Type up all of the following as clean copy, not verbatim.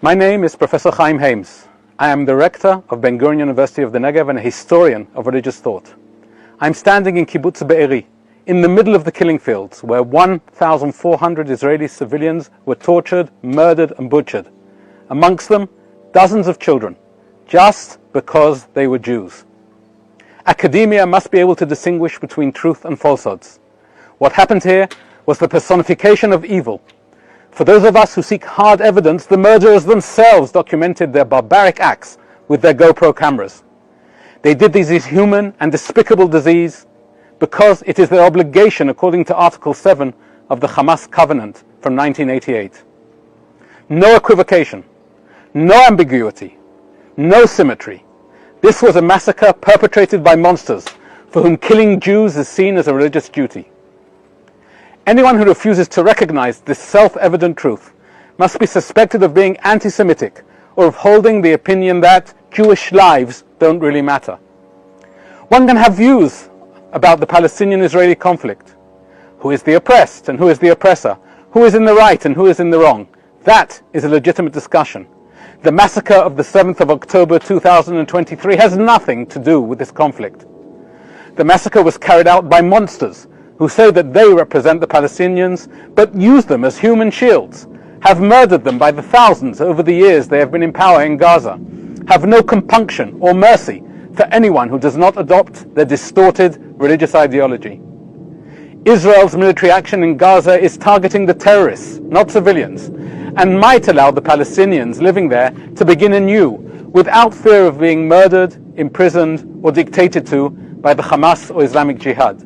My name is Professor Chaim. I am the Rector of Gurion University of the Negev and a historian of religious thought. I'm standing in Kibbutz Be'eri, in the middle of the killing fields, where 1,400 Israeli civilians were tortured, murdered and butchered. Amongst them, dozens of children, just because they were Jews. Academia must be able to distinguish between truth and falsehoods. What happened here was the personification of evil. For those of us who seek hard evidence, the murderers themselves documented their barbaric acts with their GoPro cameras. They did this inhuman and despicable disease because it is their obligation according to Article 7 of the Hamas Covenant from 1988. No equivocation, no ambiguity, no symmetry. This was a massacre perpetrated by monsters for whom killing Jews is seen as a religious duty. Anyone who refuses to recognize this self-evident truth must be suspected of being anti-Semitic or of holding the opinion that Jewish lives don't really matter. One can have views about the Palestinian-Israeli conflict. Who is the oppressed and who is the oppressor? Who is in the right and who is in the wrong? That is a legitimate discussion. The massacre of the 7th of October 2023 has nothing to do with this conflict. The massacre was carried out by monsters who say that they represent the Palestinians, but use them as human shields, have murdered them by the thousands over the years they have been in power in Gaza, have no compunction or mercy for anyone who does not adopt their distorted religious ideology. Israel's military action in Gaza is targeting the terrorists, not civilians, and might allow the Palestinians living there to begin anew without fear of being murdered, imprisoned, or dictated to by the Hamas or Islamic Jihad.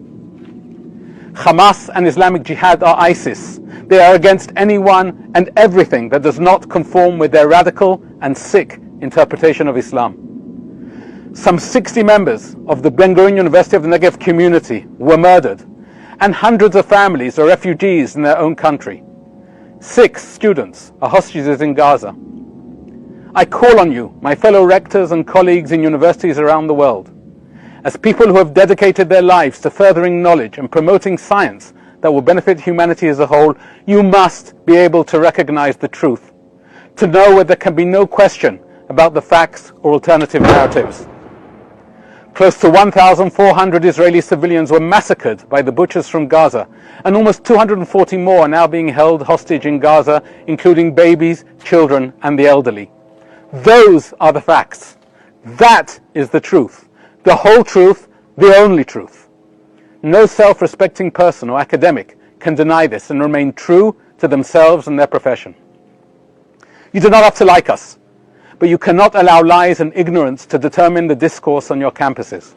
Hamas and Islamic Jihad are ISIS. They are against anyone and everything that does not conform with their radical and sick interpretation of Islam. Some 60 members of the Gurion University of the Negev community were murdered, and hundreds of families are refugees in their own country. 6 students are hostages in Gaza. I call on you, my fellow rectors and colleagues in universities around the world, as people who have dedicated their lives to furthering knowledge and promoting science that will benefit humanity as a whole, you must be able to recognize the truth, to know where there can be no question about the facts or alternative narratives. Close to 1,400 Israeli civilians were massacred by the butchers from Gaza, and almost 240 more are now being held hostage in Gaza, including babies, children, and the elderly. Those are the facts. That is the truth. The whole truth, the only truth. No self-respecting person or academic can deny this and remain true to themselves and their profession. You do not have to like us, but you cannot allow lies and ignorance to determine the discourse on your campuses.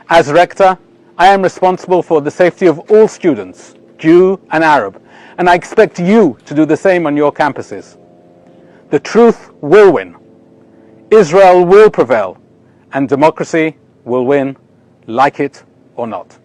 As Rector, I am responsible for the safety of all students, Jew and Arab, and I expect you to do the same on your campuses. The truth will win. Israel will prevail, and democracy will win, like it or not.